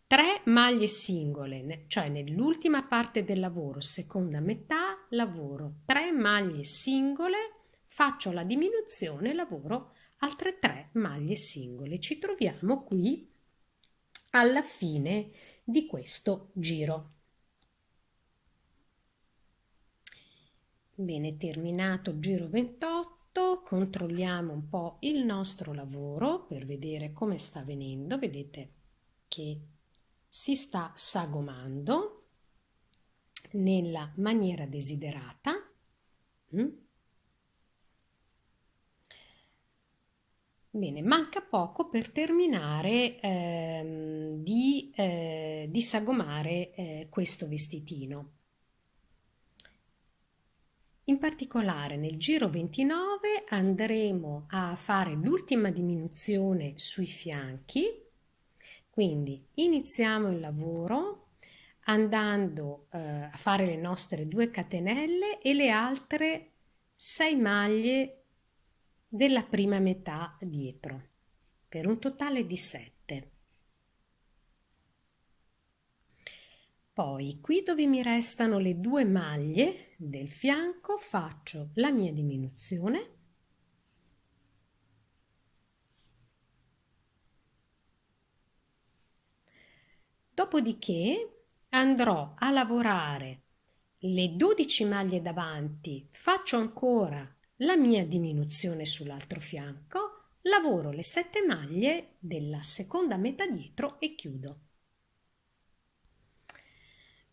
3 maglie singole, cioè nell'ultima parte del lavoro, seconda metà, lavoro 3 maglie singole, faccio la diminuzione, lavoro altre 3 maglie singole. Ci troviamo qui alla fine di questo giro. Bene, terminato il giro 28, controlliamo un po' il nostro lavoro per vedere come sta venendo. Vedete che si sta sagomando nella maniera desiderata. Bene, manca poco per terminare di sagomare questo vestitino. In particolare nel giro 29 andremo a fare l'ultima diminuzione sui fianchi, quindi iniziamo il lavoro andando a fare le nostre 2 catenelle e le altre 6 maglie della prima metà dietro, per un totale di 7. Poi qui dove mi restano le 2 maglie del fianco faccio la mia diminuzione, dopodiché andrò a lavorare le 12 maglie davanti, faccio ancora la mia diminuzione sull'altro fianco, lavoro le 7 maglie della seconda metà dietro e chiudo.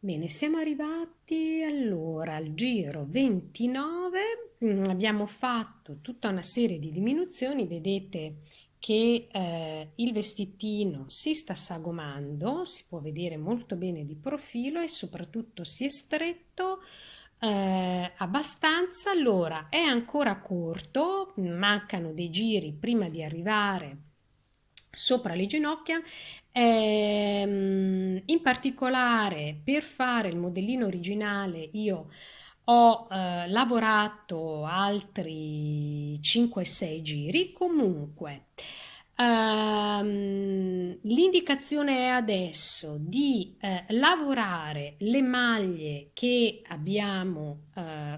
Bene, siamo arrivati allora al giro 29, abbiamo fatto tutta una serie di diminuzioni, vedete che il vestitino si sta sagomando, si può vedere molto bene di profilo e soprattutto si è stretto abbastanza. Allora è ancora corto, mancano dei giri prima di arrivare sopra le ginocchia. In particolare per fare il modellino originale io ho lavorato altri 5-6 giri. Comunque l'indicazione è adesso di lavorare le maglie che abbiamo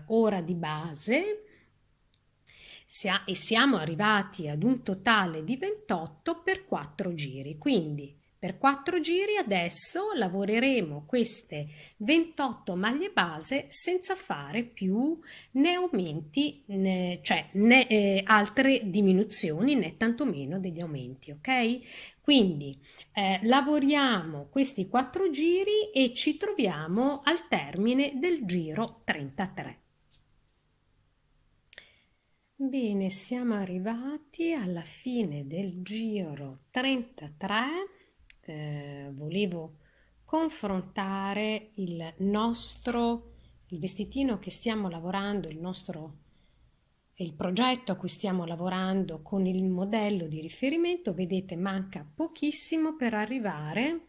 ora di base e siamo arrivati ad un totale di 28 per 4 giri. Quindi per 4 giri adesso lavoreremo queste 28 maglie base senza fare più né aumenti né altre diminuzioni né tantomeno degli aumenti, ok? Quindi lavoriamo questi 4 giri e ci troviamo al termine del giro 33. Bene, siamo arrivati alla fine del giro 33. Volevo confrontare il vestitino che stiamo lavorando, il progetto a cui stiamo lavorando con il modello di riferimento. Vedete, manca pochissimo per arrivare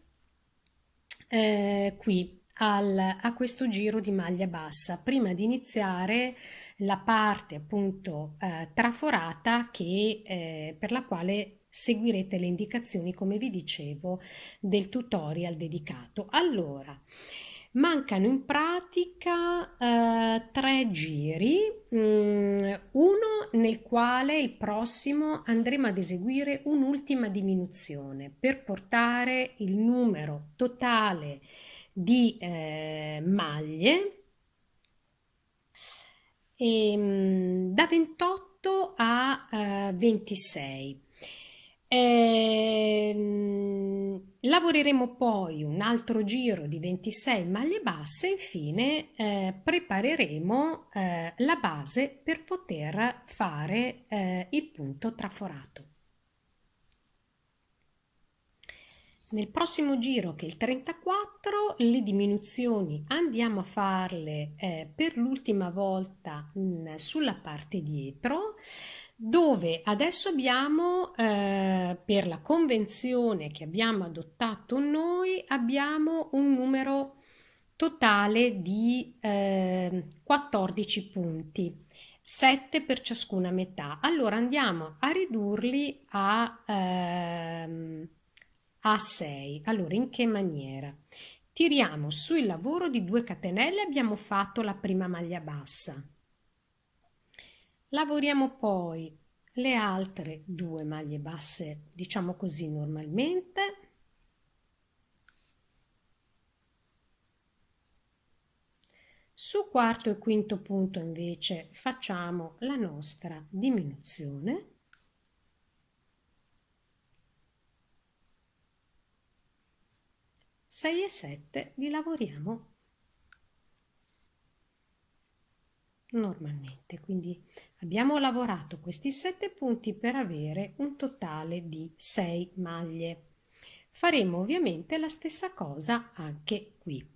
qui a questo giro di maglia bassa, prima di iniziare la parte appunto traforata per la quale seguirete le indicazioni, come vi dicevo, del tutorial dedicato. Allora, mancano in pratica 3 giri, uno nel quale il prossimo andremo ad eseguire un'ultima diminuzione per portare il numero totale di maglie da 28 18 a 26. Lavoreremo poi un altro giro di 26 maglie basse e infine prepareremo la base per poter fare il punto traforato. Nel prossimo giro, che è il 34, le diminuzioni andiamo a farle per l'ultima volta sulla parte dietro, dove adesso abbiamo, per la convenzione che abbiamo adottato noi, abbiamo un numero totale di 14 punti. 7 per ciascuna metà. Allora andiamo a ridurli a 6. Allora, in che maniera? Tiriamo sul lavoro di 2 catenelle, abbiamo fatto la prima maglia bassa. Lavoriamo poi le altre 2 maglie basse, diciamo così normalmente. Su quarto e quinto punto invece facciamo la nostra diminuzione. 6 e 7 li lavoriamo normalmente, quindi abbiamo lavorato questi 7 punti per avere un totale di 6 maglie. Faremo ovviamente la stessa cosa anche qui.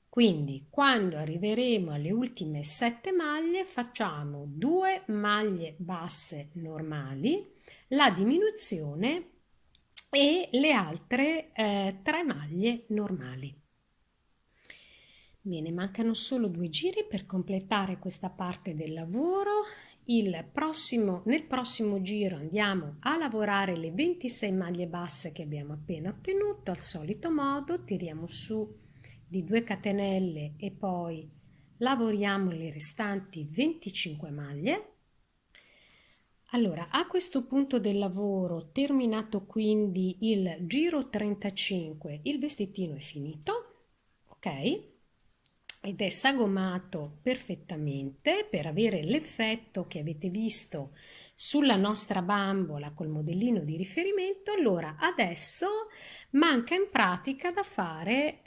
Quindi quando arriveremo alle ultime 7 maglie facciamo 2 maglie basse normali, la diminuzione e le altre 3 maglie normali. Bene, mancano solo 2 giri per completare questa parte del lavoro. Nel prossimo giro andiamo a lavorare le 26 maglie basse che abbiamo appena ottenuto. Al solito modo tiriamo su di 2 catenelle e poi lavoriamo le restanti 25 maglie. Allora, a questo punto del lavoro, terminato quindi il giro 35, il vestitino è finito, ok? Ed è sagomato perfettamente per avere l'effetto che avete visto sulla nostra bambola col modellino di riferimento. Allora, adesso manca in pratica da fare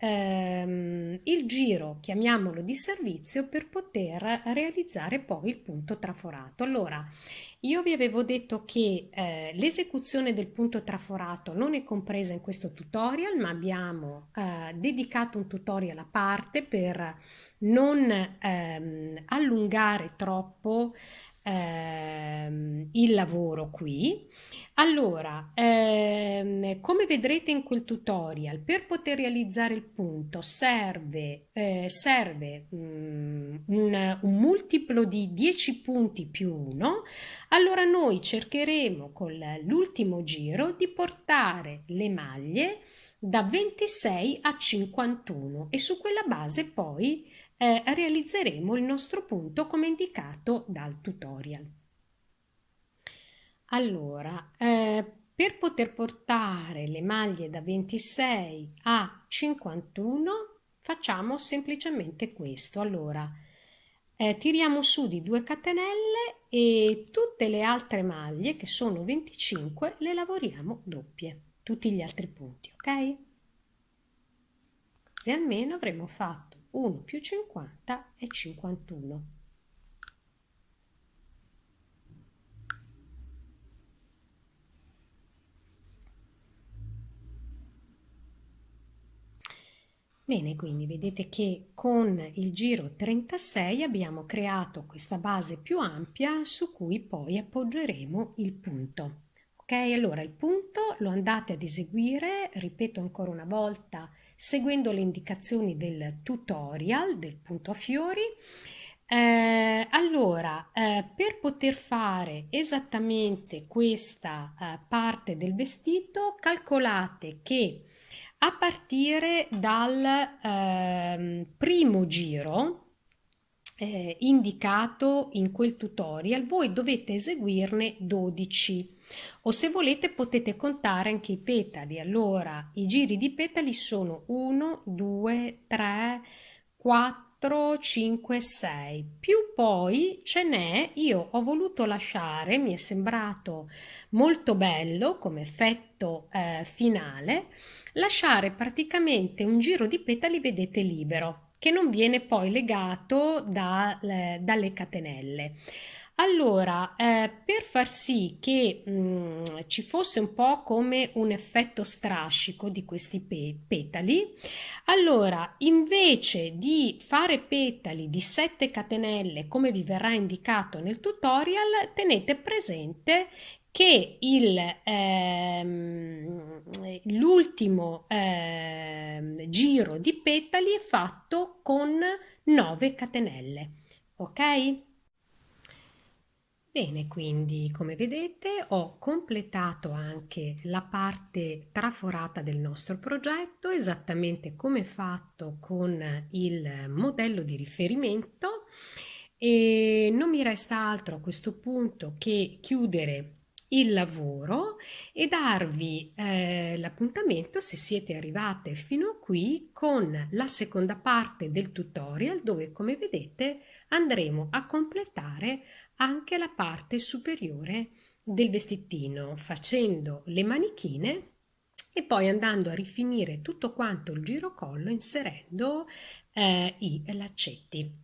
il giro, chiamiamolo di servizio, per poter realizzare poi il punto traforato. Allora, io vi avevo detto che l'esecuzione del punto traforato non è compresa in questo tutorial, ma abbiamo dedicato un tutorial a parte per non allungare troppo il lavoro qui. Allora, come vedrete in quel tutorial, per poter realizzare il punto serve un multiplo di 10 punti più 1. Allora noi cercheremo con l'ultimo giro di portare le maglie da 26 a 51 e su quella base poi realizzeremo il nostro punto come indicato dal tutorial. Allora, per poter portare le maglie da 26 a 51 facciamo semplicemente questo. Allora, tiriamo su di 2 catenelle e tutte le altre maglie, che sono 25, le lavoriamo doppie, tutti gli altri punti, ok? Così almeno avremo fatto 1 più 50 è 51. Bene, quindi vedete che con il giro 36 abbiamo creato questa base più ampia su cui poi appoggeremo il punto. Ok, allora il punto lo andate ad eseguire, ripeto ancora una volta, seguendo le indicazioni del tutorial del punto a fiori. Allora, per poter fare esattamente questa parte del vestito, calcolate che a partire dal primo giro indicato in quel tutorial, voi dovete eseguirne 12 o se volete potete contare anche i petali. Allora, i giri di petali sono 1, 2, 3, 4, 4, 5, 6, più poi ce n'è, io ho voluto lasciare, mi è sembrato molto bello come effetto finale, lasciare praticamente un giro di petali, vedete, libero, che non viene poi legato dalle catenelle. Allora, per far sì che ci fosse un po' come un effetto strascico di questi petali, allora invece di fare petali di 7 catenelle come vi verrà indicato nel tutorial, tenete presente che l'ultimo giro di petali è fatto con 9 catenelle, ok? Bene, quindi come vedete ho completato anche la parte traforata del nostro progetto, esattamente come fatto con il modello di riferimento, e non mi resta altro a questo punto che chiudere il lavoro e darvi l'appuntamento, se siete arrivate fino a qui, con la seconda parte del tutorial, dove come vedete andremo a completare anche la parte superiore del vestitino, facendo le manichine e poi andando a rifinire tutto quanto il girocollo inserendo i laccetti.